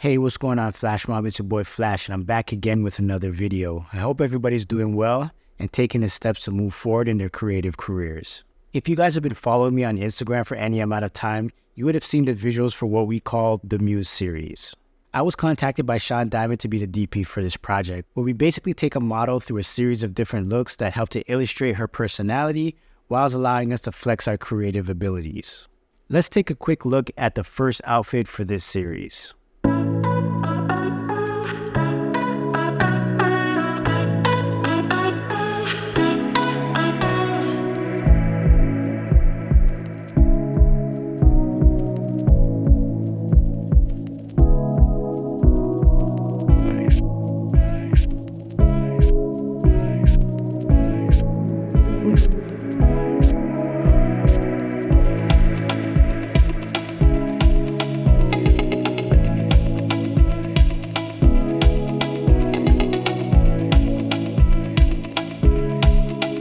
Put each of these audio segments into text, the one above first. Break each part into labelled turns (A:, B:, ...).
A: Hey, what's going on, Flash Mob? It's your boy Flash, and I'm back again with another video. I hope everybody's doing well and taking the steps to move forward in their creative careers. If you guys have been following me on Instagram for any amount of time, you would have seen the visuals for what we call the MUSE series. I was contacted by Sean Diamond to be the DP for this project, where we basically take a model through a series of different looks that help to illustrate her personality whilst allowing us to flex our creative abilities. Let's take a quick look at the first outfit for this series.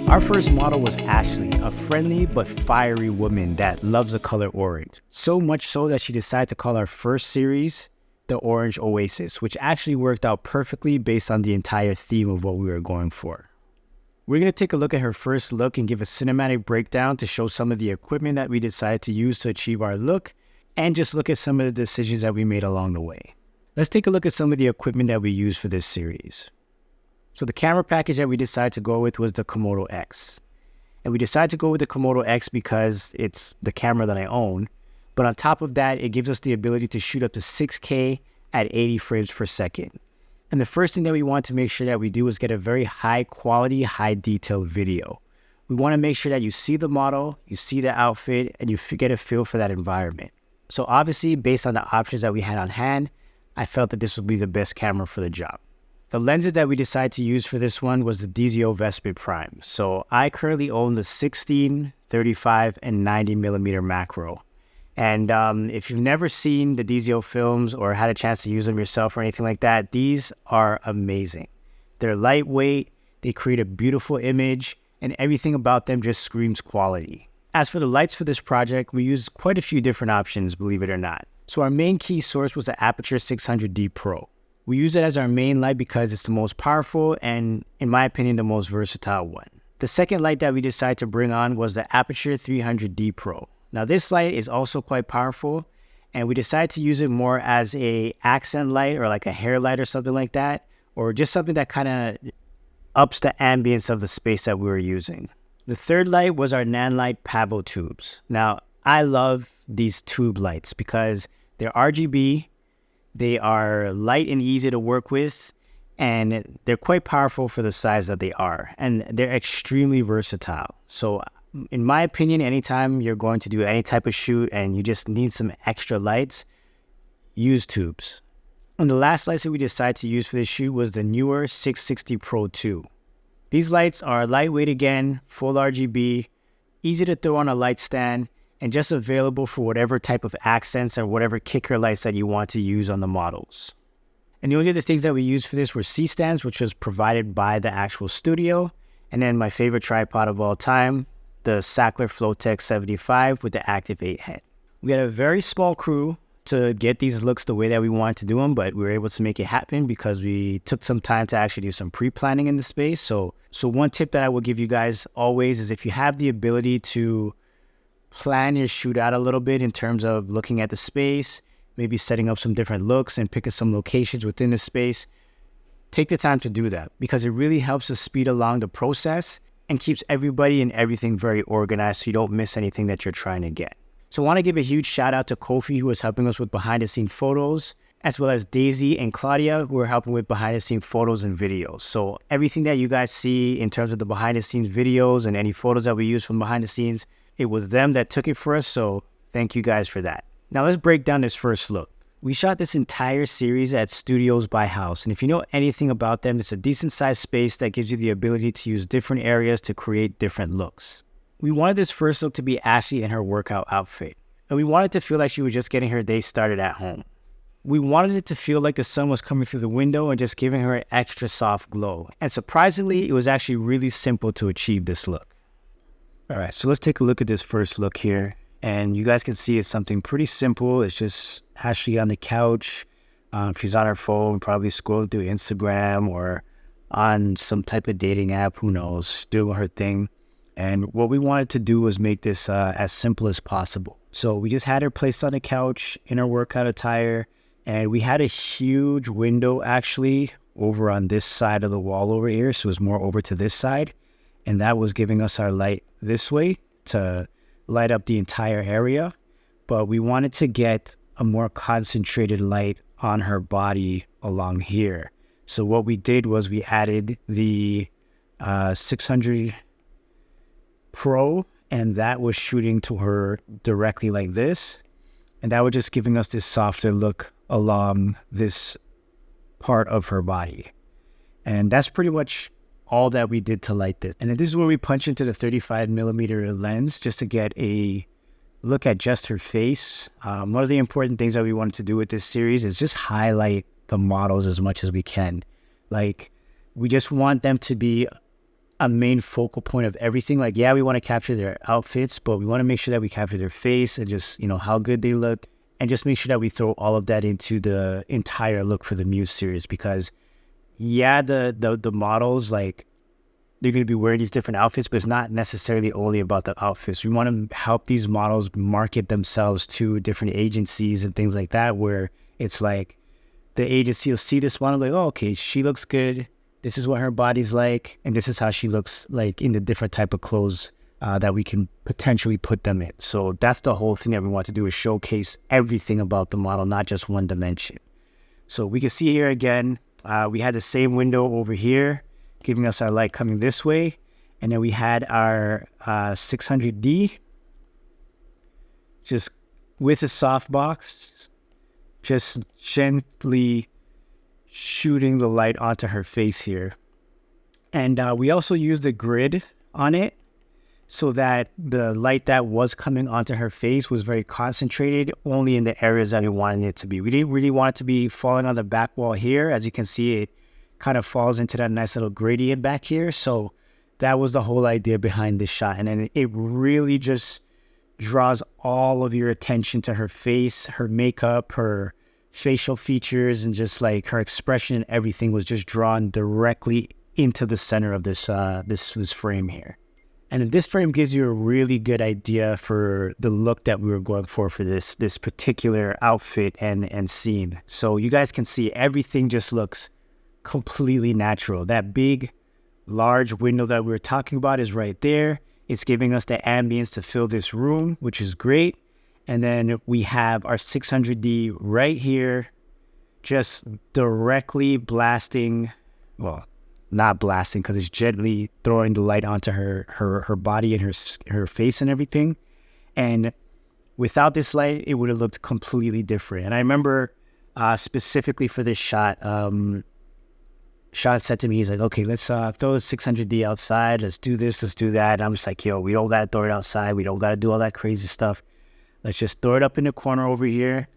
A: Our first model was Ashley, a friendly but fiery woman that loves the color orange. So much so that she decided to call our first series the Orange Oasis, which actually worked out perfectly based on the entire theme of what we were going for. We're going to take a look at her first look and give a cinematic breakdown to show some of the equipment that we decided to use to achieve our look, and just look at some of the decisions that we made along the way. Let's take a look at some of the equipment that we used for this series. So the camera package that we decided to go with was the KOMODO X. And we decided to go with the KOMODO X because it's the camera that I own. But on top of that, it gives us the ability to shoot up to 6K at 80 frames per second. And the first thing that we want to make sure that we do is get a very high quality, high detail video. We want to make sure that you see the model, you see the outfit, and you get a feel for that environment. So obviously, based on the options that we had on hand, I felt that this would be the best camera for the job. The lenses that we decided to use for this one was the DZO Vespid Prime. So I currently own the 16, 35, and 90 millimeter macro. And if you've never seen the DZO films or had a chance to use them yourself or anything like that, these are amazing. They're lightweight, they create a beautiful image, and everything about them just screams quality. As for the lights for this project, we used quite a few different options, believe it or not. So our main key source was the Aperture 600D Pro. We use it as our main light because it's the most powerful and, in my opinion, the most versatile one. The second light that we decided to bring on was the Aperture 300D Pro. Now this light is also quite powerful, and we decided to use it more as a accent light or like a hair light or something like that, or just something that kind of ups the ambience of the space that we were using. The third light was our Nanlite Pavo tubes. Now I love these tube lights because they're RGB, they are light and easy to work with, and they're quite powerful for the size that they are, and they're extremely versatile. So in my opinion, anytime you're going to do any type of shoot and you just need some extra lights, use tubes. And the last lights that we decided to use for this shoot was the newer 660 Pro 2. These lights are lightweight again, full RGB, easy to throw on a light stand, and just available for whatever type of accents or whatever kicker lights that you want to use on the models. And the only other things that we used for this were C-stands, which was provided by the actual studio, and then my favorite tripod of all time, the Sackler Flowtech 75 with the Active 8 head. We had a very small crew to get these looks the way that we wanted to do them, but we were able to make it happen because we took some time to actually do some pre-planning in the space. So one tip that I will give you guys always is if you have the ability to plan your shoot out a little bit in terms of looking at the space, maybe setting up some different looks and picking some locations within the space, take the time to do that because it really helps to speed along the process and keeps everybody and everything very organized so you don't miss anything that you're trying to get. So I want to give a huge shout out to Kofi, who is helping us with behind the scene photos, as well as Daisy and Claudia, who are helping with behind the scene photos and videos. So everything that you guys see in terms of the behind the scenes videos and any photos that we use from behind the scenes, it was them that took it for us, so thank you guys for that. Now let's break down this first look. We shot this entire series at Studios by House, and if you know anything about them, it's a decent sized space that gives you the ability to use different areas to create different looks. We wanted this first look to be Ashley in her workout outfit, and we wanted to feel like she was just getting her day started at home. We wanted it to feel like the sun was coming through the window and just giving her an extra soft glow, and surprisingly, it was actually really simple to achieve this look. Alright, so let's take a look at this first look here. And you guys can see it's something pretty simple. It's just Ashley on the couch, She's on her phone, probably scrolling through Instagram or on some type of dating app, who knows, doing her thing. And what we wanted to do was make this as simple as possible. So we just had her placed on the couch in her workout attire, and we had a huge window actually over on this side of the wall over here. So it was more over to this side, and that was giving us our light this way to light up the entire area. But we wanted to get a more concentrated light on her body along here. So what we did was we added the 600 Pro, and that was shooting to her directly like this, and that was just giving us this softer look along this part of her body. And that's pretty much all that we did to light this. And then this is where we punch into the 35mm lens just to get a look at just her face. One of the important things that we wanted to do with this series is just highlight the models as much as we can. Like, we just want them to be a main focal point of everything. Like, yeah, we want to capture their outfits, but we want to make sure that we capture their face and just, you know, how good they look, and just make sure that we throw all of that into the entire look for the MUSE series. Because yeah, the models, like, they're going to be wearing these different outfits, but it's not necessarily only about the outfits. We want to help these models market themselves to different agencies and things like that, where it's like the agency will see this model like, oh, okay, she looks good. This is what her body's like, and this is how she looks like in the different type of clothes that we can potentially put them in. So that's the whole thing that we want to do, is showcase everything about the model, not just one dimension. So we can see here again, we had the same window over here, giving us our light coming this way. And then we had our 600D, just with a softbox, just gently shooting the light onto her face here. And we also used a grid on it so that the light that was coming onto her face was very concentrated only in the areas that we wanted it to be. We didn't really want it to be falling on the back wall here. As you can see, it kind of falls into that nice little gradient back here. So that was the whole idea behind this shot. And then it really just draws all of your attention to her face, her makeup, her facial features, and just like her expression and everything was just drawn directly into the center of this this frame here. And this frame gives you a really good idea for the look that we were going for this particular outfit and scene. So you guys can see everything just looks completely natural. That big, large window that we were talking about is right there. It's giving us the ambience to fill this room, which is great. And then we have our 600D right here, just directly blasting, well, not blasting because it's gently throwing the light onto her body and her face and everything. And without this light, it would have looked completely different. And I remember specifically for this shot, Sean said to me, he's like, okay, let's throw the 600D outside. Let's do this, let's do that. And I'm just like, yo, we don't got to throw it outside. We don't got to do all that crazy stuff. Let's just throw it up in the corner over here.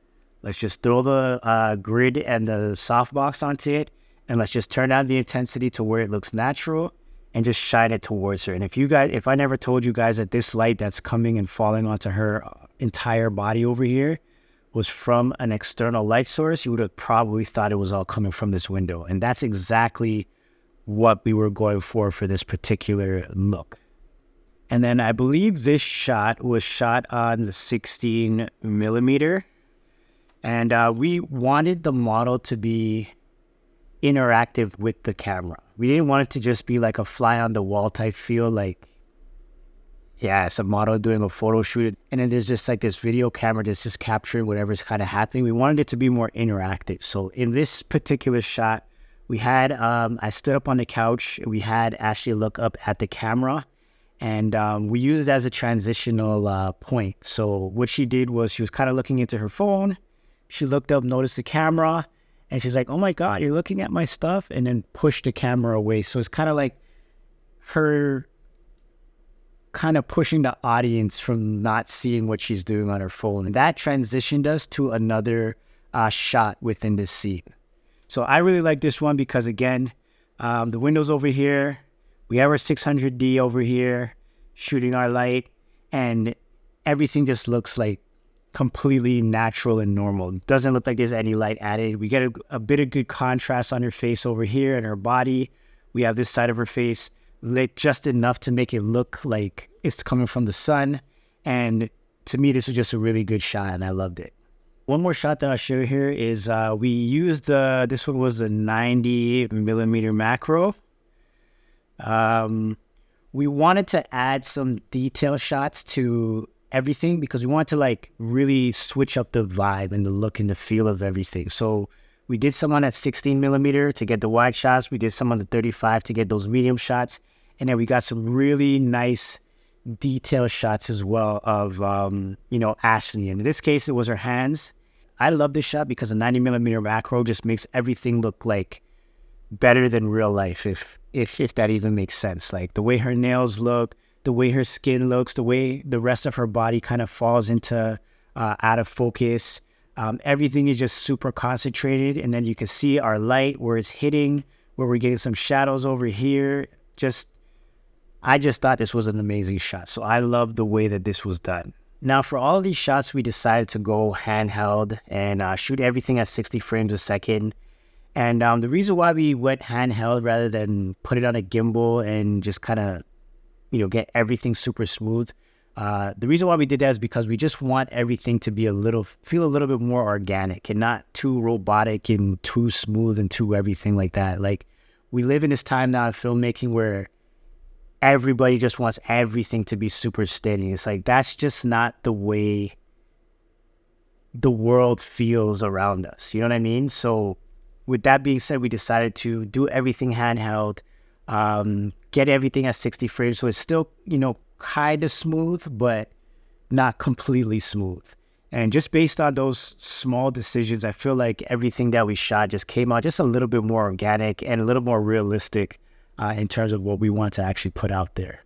A: Let's just throw the grid and the softbox onto it. And let's just turn down the intensity to where it looks natural and just shine it towards her. And if I never told you guys that this light that's coming and falling onto her entire body over here was from an external light source, you would have probably thought it was all coming from this window. And that's exactly what we were going for this particular look. And then I believe this shot was shot on the 16mm. And we wanted the model to be interactive with the camera. We didn't want it to just be like a fly on the wall type feel, like, yeah, it's a model doing a photo shoot, and then there's just like this video camera that's just capturing whatever's kind of happening. We wanted it to be more interactive. So in this particular shot, we had, I stood up on the couch, we had Ashley look up at the camera, and we used it as a transitional point. So what she did was she was kind of looking into her phone, she looked up, noticed the camera, and she's like, oh my God, you're looking at my stuff, and then pushed the camera away. So it's kind of like her kind of pushing the audience from not seeing what she's doing on her phone. And that transitioned us to another shot within this scene. So I really like this one because, again, the window's over here. We have our 600D over here shooting our light, and everything just looks like completely natural and normal. Doesn't look like there's any light added. We get a bit of good contrast on her face over here and her body. We have this side of her face lit just enough to make it look like it's coming from the sun. And to me, this was just a really good shot, and I loved it. One more shot that I'll show you here is we used this one was the 90mm macro. We wanted to add some detail shots to everything because we wanted to like really switch up the vibe and the look and the feel of everything. So we did some on that 16mm to get the wide shots. We did some on the 35 to get those medium shots. And then we got some really nice detail shots as well of, Ashley. And in this case, it was her hands. I love this shot because the 90mm macro just makes everything look like better than real life, if that even makes sense. Like the way her nails look, the way her skin looks, the way the rest of her body kind of falls into out of focus. Everything is just super concentrated. And then you can see our light where it's hitting, where we're getting some shadows over here. I just thought this was an amazing shot. So I love the way that this was done. Now for all of these shots, we decided to go handheld and shoot everything at 60 frames a second. And the reason why we went handheld rather than put it on a gimbal and just kind of, get everything super smooth. The reason why we did that is because we just want everything to be feel a little bit more organic and not too robotic and too smooth and too everything like that. Like we live in this time now of filmmaking where everybody just wants everything to be super steady. It's like, that's just not the way the world feels around us. You know what I mean? So with that being said, we decided to do everything handheld, get everything at 60 frames. So it's still, kind of smooth, but not completely smooth. And just based on those small decisions, I feel like everything that we shot just came out just a little bit more organic and a little more realistic in terms of what we want to actually put out there.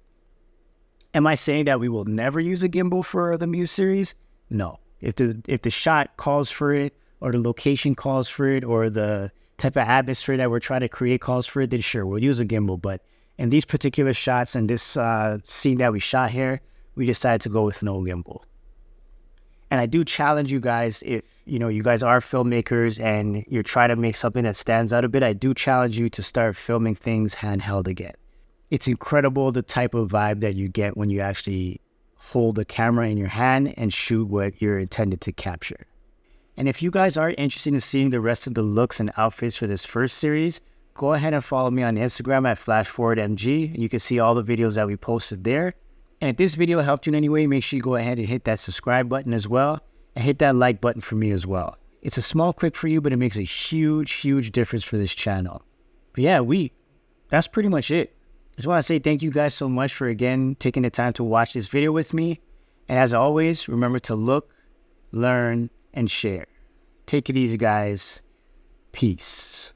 A: Am I saying that we will never use a gimbal for the MUSE series? No. If the shot calls for it, or the location calls for it, or the type of atmosphere that we're trying to create calls for it, then sure, we'll use a gimbal. But in these particular shots and this scene that we shot here, we decided to go with no gimbal. And I do challenge you guys, if you guys are filmmakers and you're trying to make something that stands out a bit, I do challenge you to start filming things handheld again. It's incredible the type of vibe that you get when you actually hold the camera in your hand and shoot what you're intended to capture. And if you guys are interested in seeing the rest of the looks and outfits for this first series, go ahead and follow me on Instagram at FlashForwardMG. You can see all the videos that we posted there. And if this video helped you in any way, make sure you go ahead and hit that subscribe button as well, and hit that like button for me as well. It's a small click for you, but it makes a huge, huge difference for this channel. But yeah, that's pretty much it. I just want to say thank you guys so much for, again, taking the time to watch this video with me. And as always, remember to look, learn, and share. Take it easy, guys. Peace.